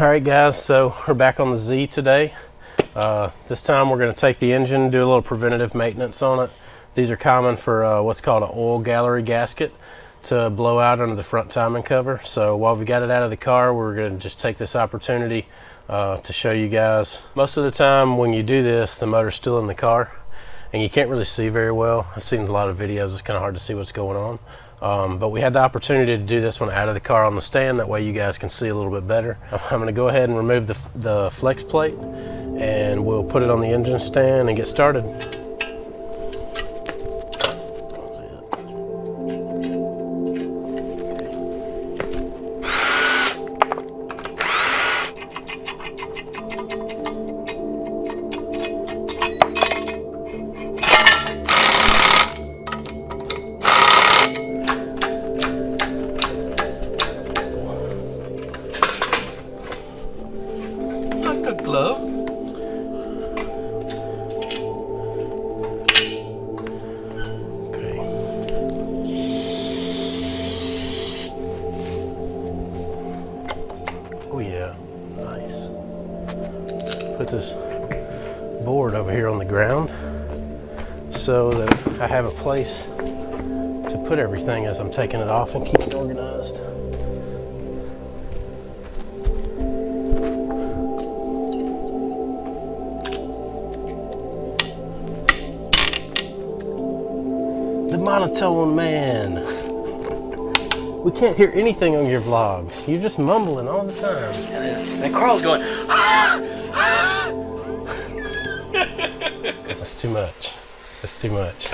Alright guys, so we're back on the Z today. This time we're going to take the engine, do a little preventative maintenance on it. These are common for what's called an oil gallery gasket to blow out under the front timing cover. So while we got it out of the car, we're going to just take this opportunity to show you guys. Most of the time when you do this, the motor's still in the car and you can't really see very well. I've seen a lot of videos, it's kind of hard to see what's going on. But we had the opportunity to do this one out of the car on the stand, that way you guys can see a little bit better. I'm going to go ahead and remove the flex plate and we'll put it on the engine stand and get started. Glove. Okay. Oh yeah, nice. Put this board over here on the ground so that I have a place to put everything as I'm taking it off and keep it organized. The monotone man. We can't hear anything on your vlog. You're just mumbling all the time. And then Carl's going, That's too much. That's too much.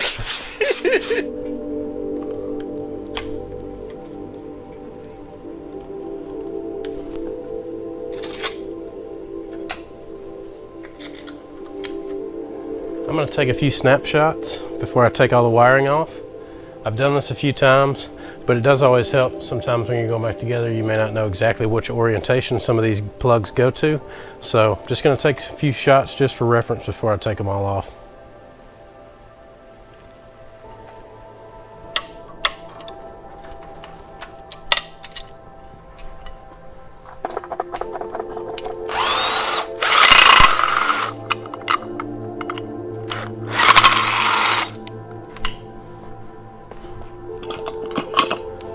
I'm going to take a few snapshots before I take all the wiring off. I've done this a few times, but it does always help. Sometimes when you're going back together, you may not know exactly which orientation some of these plugs go to. So just going to take a few shots just for reference before I take them all off.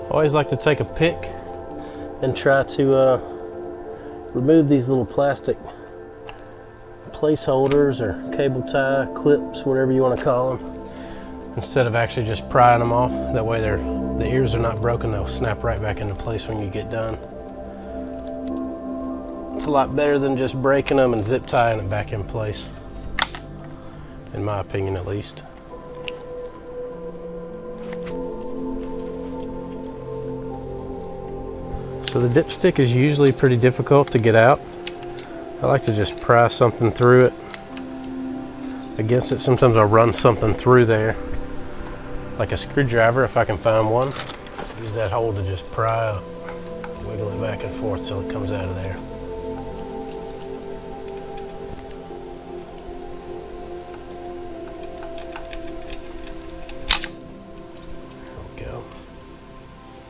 I always like to take a pick and try to remove these little plastic placeholders or cable tie clips, whatever you want to call them, instead of actually just prying them off. That way the ears are not broken, they'll snap right back into place when you get done. It's a lot better than just breaking them and zip tying it back in place, in my opinion at least. So the dipstick is usually pretty difficult to get out. I like to just pry something through it, against it. Sometimes I'll run something through there, like a screwdriver if I can find one. Use that hole to just pry up, wiggle it back and forth till it comes out of there.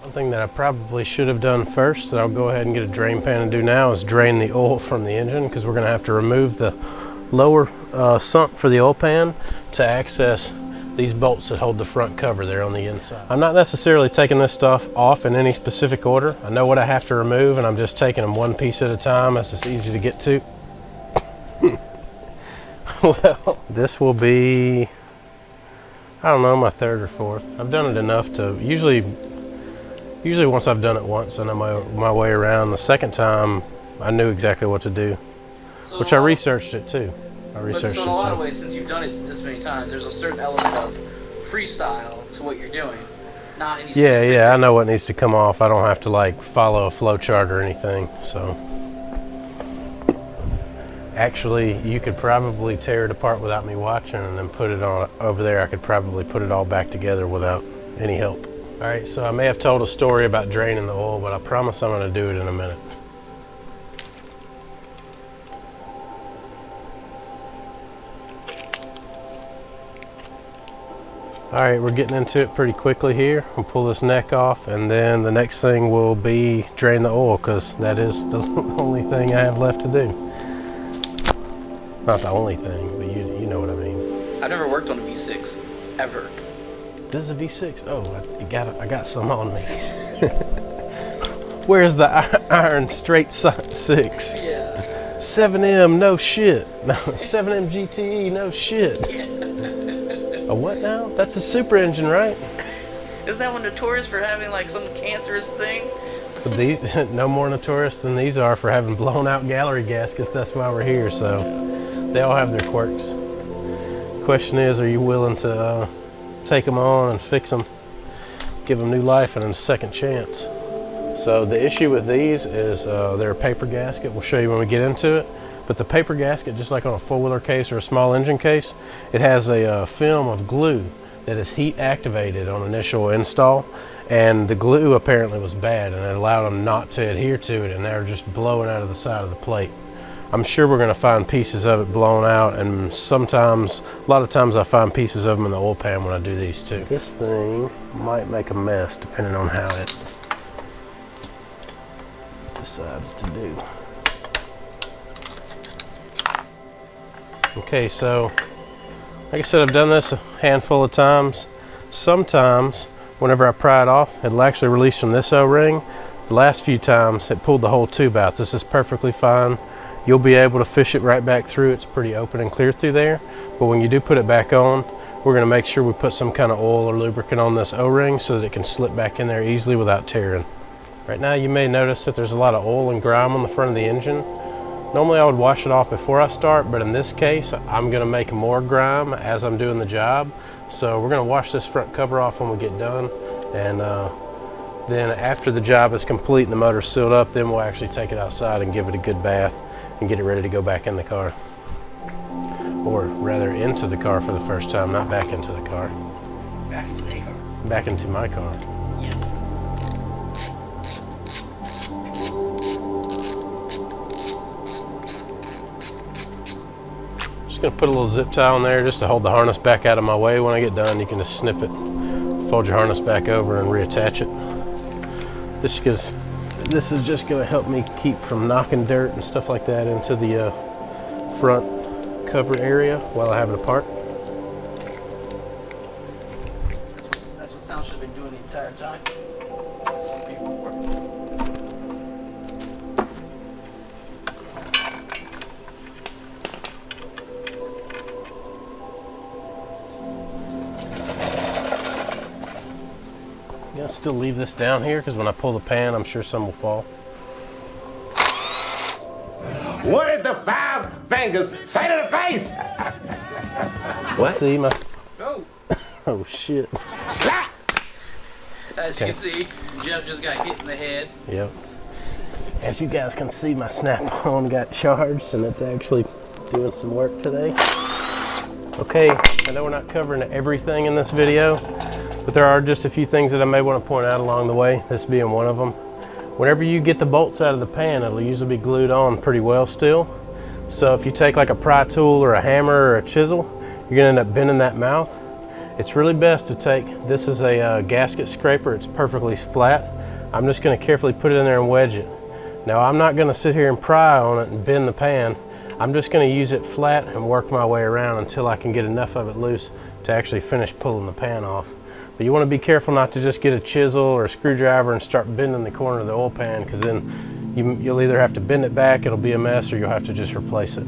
One thing that I probably should have done first, that I'll go ahead and get a drain pan and do now, is drain the oil from the engine, because we're going to have to remove the lower sump for the oil pan to access these bolts that hold the front cover there on the inside. I'm not necessarily taking this stuff off in any specific order. I know what I have to remove and I'm just taking them one piece at a time as it's easy to get to. Well, this will be, I don't know, my third or fourth. I've done it enough to usually once I've done it once, I know my way around. The second time, I knew exactly what to do, so which I researched it too. So in a lot of ways, since you've done it this many times, there's a certain element of freestyle to what you're doing, not any specific. Yeah, I know what needs to come off. I don't have to like follow a flow chart or anything. So actually, you could probably tear it apart without me watching and then put it on over there. I could probably put it all back together without any help. All right, so I may have told a story about draining the oil, but I promise I'm going to do it in a minute. All right, we're getting into it pretty quickly here. We'll pull this neck off, and then the next thing will be drain the oil, because that is the only thing I have left to do. Not the only thing, but you know what I mean. I've never worked on a V6, ever. This is a V6? Oh, I got some on me. Where's the iron straight 6? Yeah. 7M, no shit. No, 7M GTE, no shit. Yeah. A what now? That's a super engine, right? Isn't that one notorious for having like some cancerous thing? But these no more notorious than these are for having blown out gallery gaskets. That's why we're here. So they all have their quirks. Question is, are you willing to take them on and fix them, give them new life and a second chance? So the issue with these is they're a paper gasket. We'll show you when we get into it. But the paper gasket, just like on a four-wheeler case or a small engine case, it has a film of glue that is heat activated on initial install, and the glue apparently was bad and it allowed them not to adhere to it, and they're just blowing out of the side of the plate. I'm sure we're going to find pieces of it blown out, and sometimes, a lot of times I find pieces of them in the oil pan when I do these too. This thing might make a mess depending on how it decides to do. Okay, so like I said, I've done this a handful of times. Sometimes whenever I pry it off, it'll actually release from this O-ring. The last few times it pulled the whole tube out. This is perfectly fine. You'll be able to fish it right back through. It's pretty open and clear through there. But when you do put it back on, we're going to make sure we put some kind of oil or lubricant on this O-ring so that it can slip back in there easily without tearing. Right now you may notice that there's a lot of oil and grime on the front of the engine. Normally I would wash it off before I start, but in this case I'm going to make more grime as I'm doing the job. So we're going to wash this front cover off when we get done, and then after the job is complete and the motor's sealed up, then we'll actually take it outside and give it a good bath and get it ready to go back in the car. Or rather into the car for the first time, not back into the car. Back into the car. Back into my car. Yes. Gonna put a little zip tie on there just to hold the harness back out of my way. When I get done, you can just snip it, fold your harness back over and reattach it. This is just gonna help me keep from knocking dirt and stuff like that into the front cover area while I have it apart. That's what sound should have been doing the entire time. Before. I'll still leave this down here because when I pull the pan, I'm sure some will fall. What is the 5 fingers say to the face? What? See my... Go. Oh shit. Slap! As you can see, Jeff just got hit in the head. Yep. As you guys can see, my snap-on got charged and it's actually doing some work today. Okay, I know we're not covering everything in this video, but there are just a few things that I may want to point out along the way, this being one of them. Whenever you get the bolts out of the pan, it'll usually be glued on pretty well still. So if you take like a pry tool or a hammer or a chisel, you're gonna end up bending that mouth. It's really best to take, this is a gasket scraper, it's perfectly flat. I'm just gonna carefully put it in there and wedge it. Now I'm not gonna sit here and pry on it and bend the pan. I'm just gonna use it flat and work my way around until I can get enough of it loose to actually finish pulling the pan off. But you want to be careful not to just get a chisel or a screwdriver and start bending the corner of the oil pan, because then you'll either have to bend it back, it'll be a mess, or you'll have to just replace it.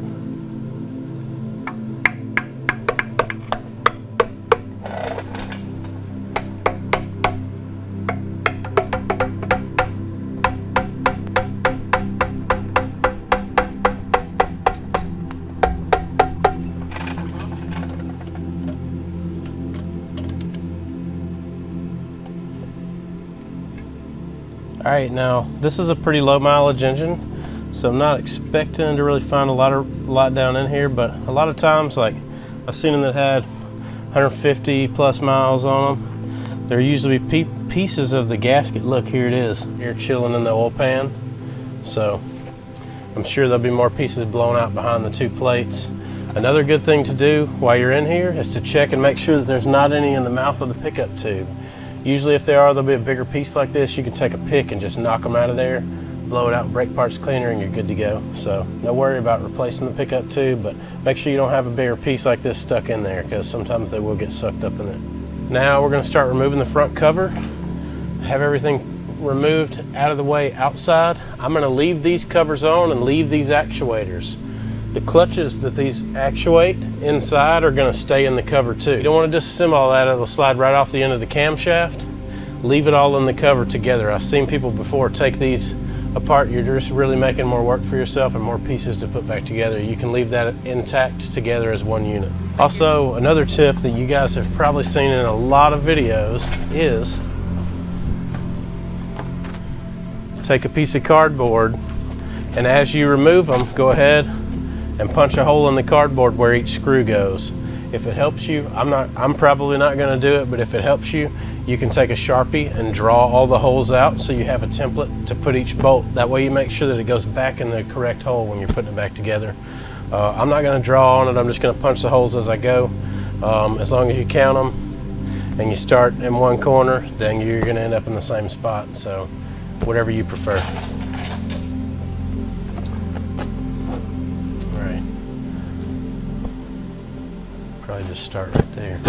All right, now this is a pretty low mileage engine, so I'm not expecting to really find a lot down in here, but a lot of times, like I've seen them that had 150 plus miles on them, there usually be pieces of the gasket. Look, here it is, here chilling in the oil pan. So I'm sure there'll be more pieces blown out behind the two plates. Another good thing to do while you're in here is to check and make sure that there's not any in the mouth of the pickup tube. Usually if there are, there'll be a bigger piece like this. You can take a pick and just knock them out of there, blow it out with brake parts cleaner, and you're good to go. So no worry about replacing the pickup tube, but make sure you don't have a bigger piece like this stuck in there, because sometimes they will get sucked up in it. Now we're going to start removing the front cover. Have everything removed out of the way outside. I'm going to leave these covers on and leave these actuators. The clutches that these actuate inside are going to stay in the cover too. You don't want to disassemble all that, it'll slide right off the end of the camshaft. Leave it all in the cover together. I've seen people before take these apart. You're just really making more work for yourself and more pieces to put back together. You can leave that intact together as one unit. Also, another tip that you guys have probably seen in a lot of videos is take a piece of cardboard, and as you remove them, go ahead and punch a hole in the cardboard where each screw goes. If it helps you, I'm probably not going to do it, but if it helps you, you can take a Sharpie and draw all the holes out so you have a template to put each bolt. That way you make sure that it goes back in the correct hole when you're putting it back together. I'm not going to draw on it, I'm just going to punch the holes as I go. As long as you count them and you start in one corner, then you're going to end up in the same spot. So whatever you prefer. All right. Probably just start right there.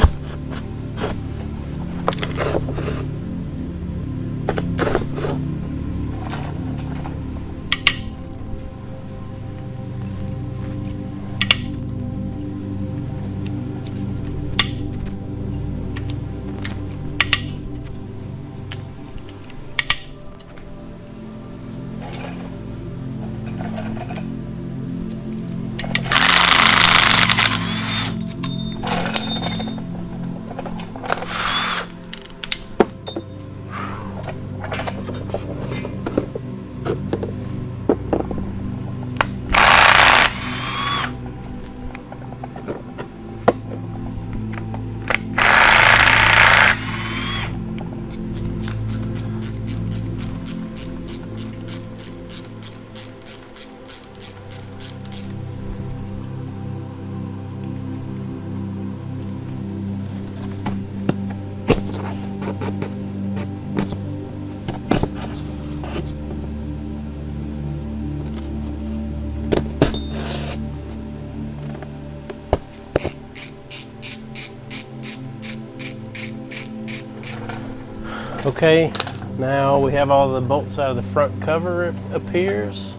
Okay, now we have all the bolts out of the front cover, it appears.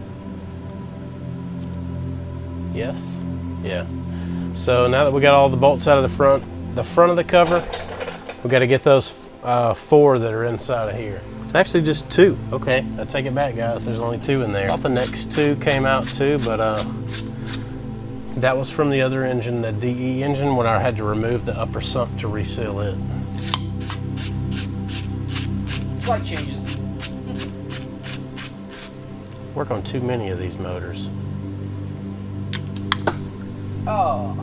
Yes? Yeah. So now that we got all the bolts out of the front of the cover, we got to get those 4 that are inside of here. It's actually just 2. Okay, I take it back, guys. There's only 2 in there. I thought the next 2 came out too, but that was from the other engine, the DE engine, when I had to remove the upper sump to reseal it. Slight changes. Work on too many of these motors. Oh.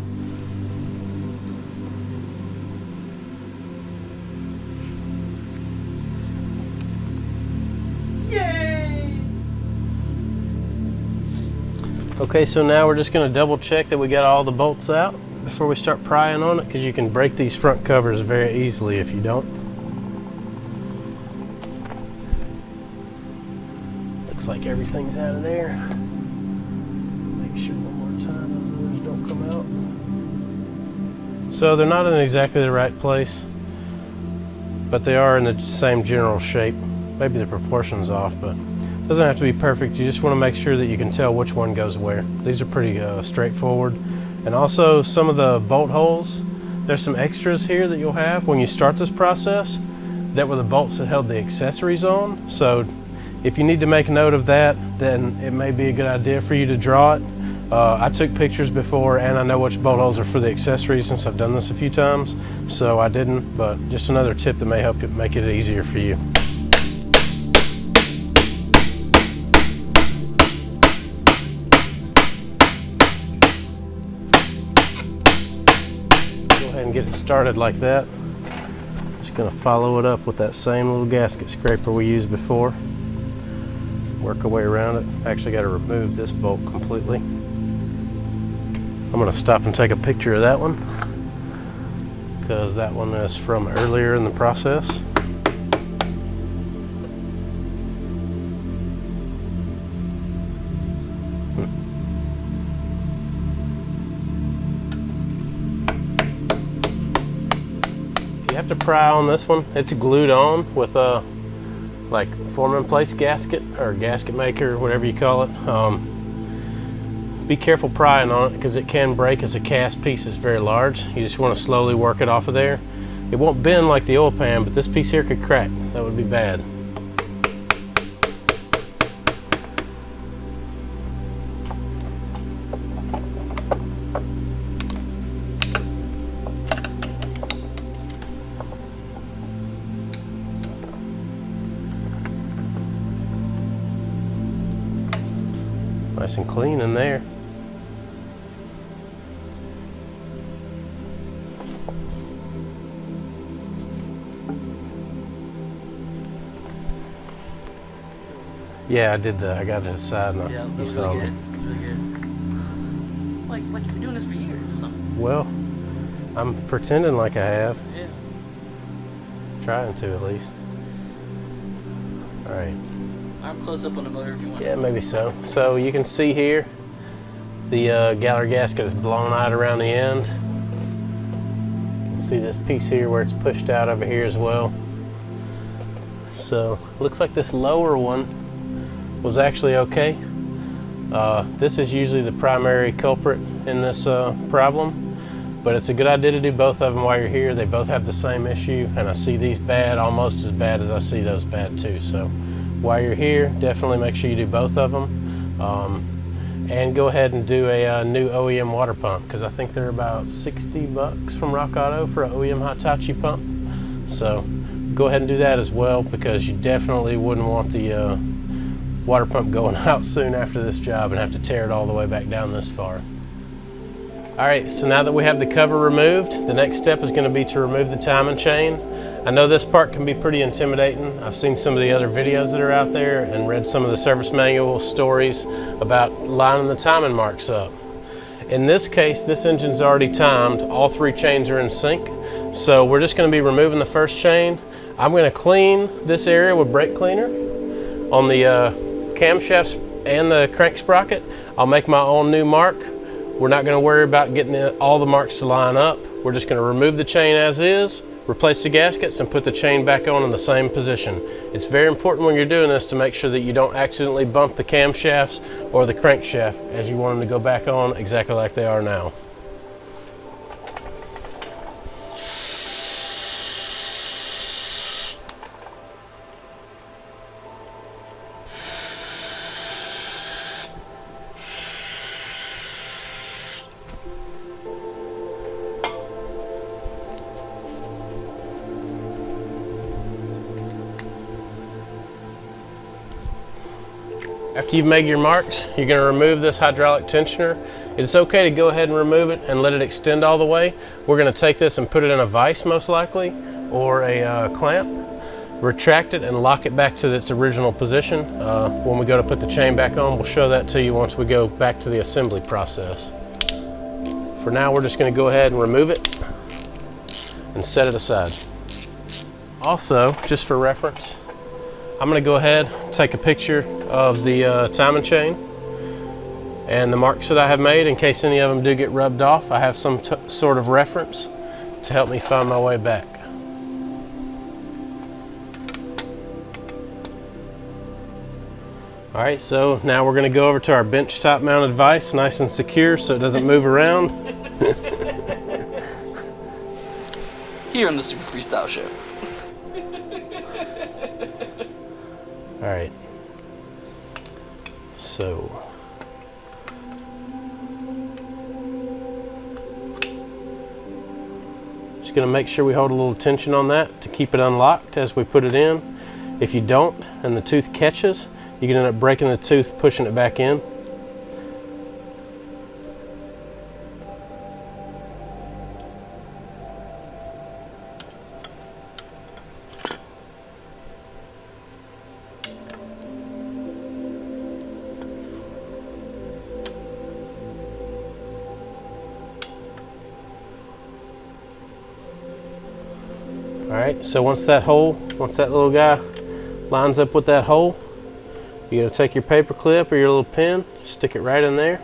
Yay! Okay, so now we're just going to double check that we got all the bolts out before we start prying on it, because you can break these front covers very easily if you don't. Looks like everything's out of there. Make sure one more time those others don't come out. So they're not in exactly the right place, but they are in the same general shape. Maybe the proportion's off, but it doesn't have to be perfect. You just want to make sure that you can tell which one goes where. These are pretty straightforward. And also some of the bolt holes, there's some extras here that you'll have when you start this process that were the bolts that held the accessories on. So if you need to make a note of that, then it may be a good idea for you to draw it. I took pictures before, and I know which bolt holes are for the accessories since I've done this a few times, so I didn't, but just another tip that may help make it easier for you. Go ahead and get it started like that. Just gonna follow it up with that same little gasket scraper we used before. Work our way around it. Actually got to remove this bolt completely. I'm going to stop and take a picture of that one because that one is from earlier in the process. You have to pry on this one. It's glued on with a like form in place gasket or gasket maker, whatever you call it. Be careful prying on it because it can break as a cast piece is very large. You just want to slowly work it off of there. It won't bend like the oil pan, but this piece here could crack. That would be bad. Nice and clean in there. Yeah, I did that. I got it aside. Yeah, that was really good. Really good. Like you've been doing this for years or something. Well, I'm pretending like I have. Yeah. Trying to at least. All right. I'm close up on the motor if you want. Yeah, maybe so. So you can see here, the gallery gasket is blown out around the end. You can see this piece here where it's pushed out over here as well. So looks like this lower one was actually okay. This is usually the primary culprit in this problem, but it's a good idea to do both of them while you're here. They both have the same issue, and I see these bad, almost as bad as I see those bad too. So while you're here, definitely make sure you do both of them. And go ahead and do a new OEM water pump, because I think they're about 60 bucks from Rock Auto for an OEM Hitachi pump. So go ahead and do that as well, because you definitely wouldn't want the water pump going out soon after this job and have to tear it all the way back down this far. All right, so now that we have the cover removed, the next step is going to be to remove the timing chain. I know this part can be pretty intimidating. I've seen some of the other videos that are out there and read some of the service manual stories about lining the timing marks up. In this case, this engine's already timed. All three chains are in sync. So we're just going to be removing the first chain. I'm going to clean this area with brake cleaner on the camshafts and the crank sprocket. I'll make my own new mark. We're not going to worry about getting all the marks to line up. We're just going to remove the chain as is, replace the gaskets, and put the chain back on in the same position. It's very important when you're doing this to make sure that you don't accidentally bump the camshafts or the crankshaft, as you want them to go back on exactly like they are now. After you've made your marks, you're going to remove this hydraulic tensioner. It's okay to go ahead and remove it and let it extend all the way. We're going to take this and put it in a vise most likely, or a clamp, retract it and lock it back to its original position. When we go to put the chain back on, we'll show that to you once we go back to the assembly process. For now, we're just going to go ahead and remove it and set it aside. Also, just for reference, I'm going to go ahead and take a picture of the timing chain and the marks that I have made in case any of them do get rubbed off. I have some sort of reference to help me find my way back. All right, so now we're going to go over to our bench top mounted vise, nice and secure so it doesn't move around. Here on the SuperFreeStyle Show. All right, so just going to make sure we hold a little tension on that to keep it unlocked as we put it in. If you don't and the tooth catches, you can end up breaking the tooth pushing it back in. Alright, so once that little guy lines up with that hole, you're going to take your paper clip or your little pin, stick it right in there,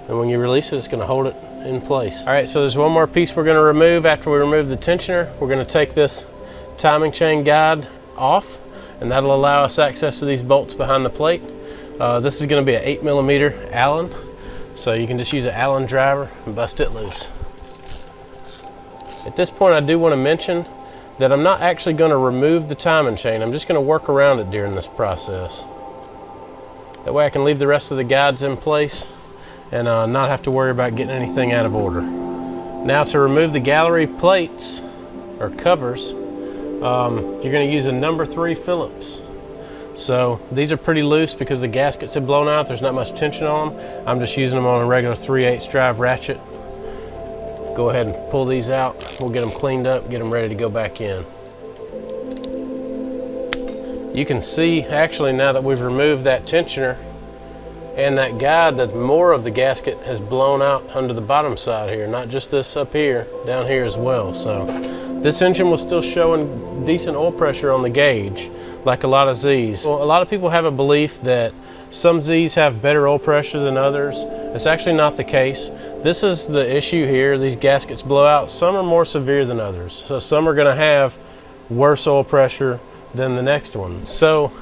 and when you release it, it's going to hold it in place. Alright, so there's one more piece we're going to remove after we remove the tensioner. We're going to take this timing chain guide off, and that'll allow us access to these bolts behind the plate. This is going to be an 8mm Allen, so you can just use an Allen driver and bust it loose. At this point, I do want to mention that I'm not actually going to remove the timing chain. I'm just going to work around it during this process. That way I can leave the rest of the guides in place and not have to worry about getting anything out of order. Now to remove the gallery plates or covers, you're going to use a number 3 Phillips. So these are pretty loose because the gaskets have blown out. There's not much tension on them. I'm just using them on a regular 3/8 drive ratchet. Go ahead and pull these out. We'll get them cleaned up, get them ready to go back in. You can see actually now that we've removed that tensioner and that guide that more of the gasket has blown out under the bottom side here, not just this up here, down here as well. So this engine was still showing decent oil pressure on the gauge, like a lot of Z's. Well, a lot of people have a belief that some Z's have better oil pressure than others. It's actually not the case. This is the issue here. These gaskets blow out. Some are more severe than others. So some are going to have worse oil pressure than the next one. So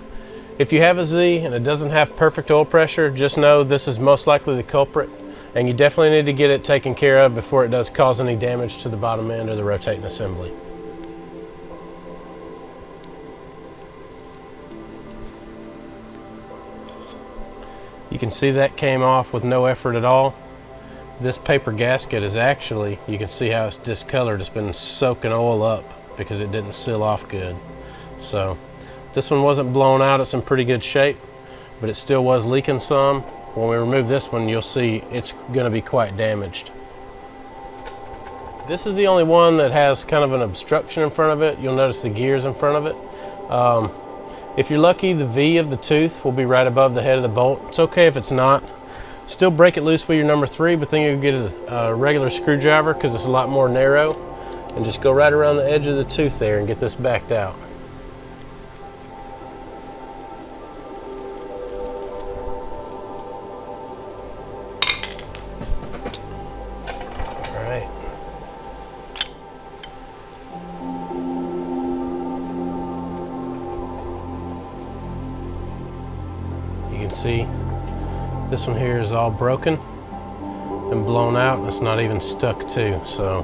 if you have a Z and it doesn't have perfect oil pressure, just know this is most likely the culprit, and you definitely need to get it taken care of before it does cause any damage to the bottom end or the rotating assembly. You can see that came off with no effort at all. This paper gasket is actually, you can see how it's discolored. It's been soaking oil up because it didn't seal off good. So this one wasn't blown out. It's in pretty good shape, but it still was leaking some. When we remove this one, you'll see it's going to be quite damaged. This is the only one that has kind of an obstruction in front of it. You'll notice the gears in front of it. If you're lucky, the V of the tooth will be right above the head of the bolt. It's okay if it's not. Still break it loose with your number 3, but then you get a regular screwdriver because it's a lot more narrow, and just go right around the edge of the tooth there and get this backed out. See, this one here is all broken and blown out, and it's not even stuck too. So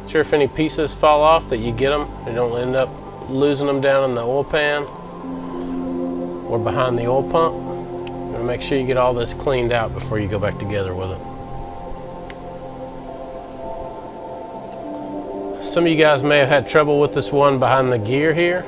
sure, if any pieces fall off that you get them, you don't end up losing them down in the oil pan or behind the oil pump. You're gonna make sure you get all this cleaned out before you go back together with it. Some of you guys may have had trouble with this one behind the gear here.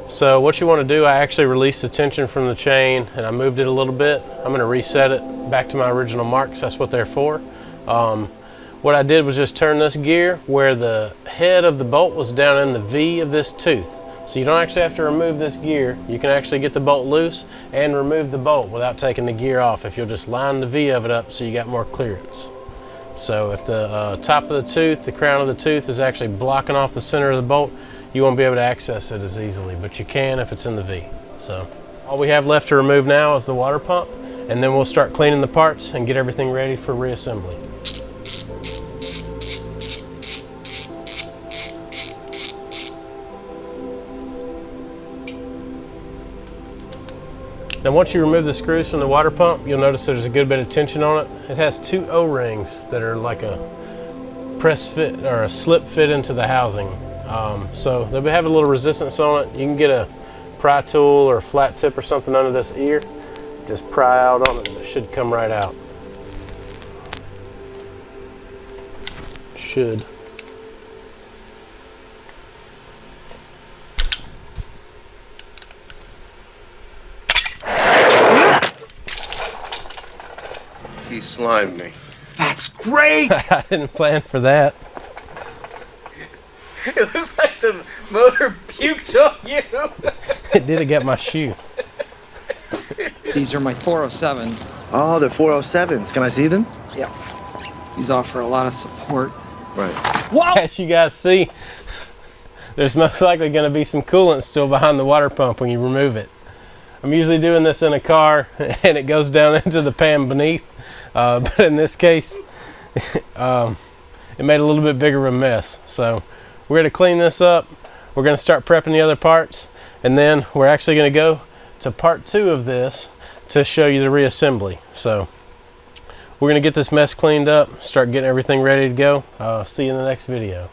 So what you want to do, I actually released the tension from the chain and I moved it a little bit. I'm going to reset it back to my original marks. That's what they're for. What I did was just turn this gear where the head of the bolt was down in the V of this tooth. So you don't actually have to remove this gear. You can actually get the bolt loose and remove the bolt without taking the gear off if you'll just line the V of it up so you got more clearance. So if the top of the tooth, the crown of the tooth is actually blocking off the center of the bolt, you won't be able to access it as easily, but you can if it's in the V. So all we have left to remove now is the water pump, and then we'll start cleaning the parts and get everything ready for reassembly. Now once you remove the screws from the water pump, you'll notice there's a good bit of tension on it. It has 2 O-rings that are like a press fit or a slip fit into the housing. So they'll have a little resistance on it. You can get a pry tool or a flat tip or something under this ear. Just pry out on it and it should come right out. Should. He slimed me. That's great! I didn't plan for that. It looks like the motor puked on you. It did get my shoe. These are my 407s. Oh, they're 407s. Can I see them? Yeah. These offer a lot of support. Right. Whoa! As you guys see, there's most likely going to be some coolant still behind the water pump when you remove it. I'm usually doing this in a car and it goes down into the pan beneath, but in this case it made a little bit bigger of a mess. So we're going to clean this up. We're going to start prepping the other parts, and then we're actually going to go to part 2 of this to show you the reassembly. So we're going to get this mess cleaned up, start getting everything ready to go. See you in the next video.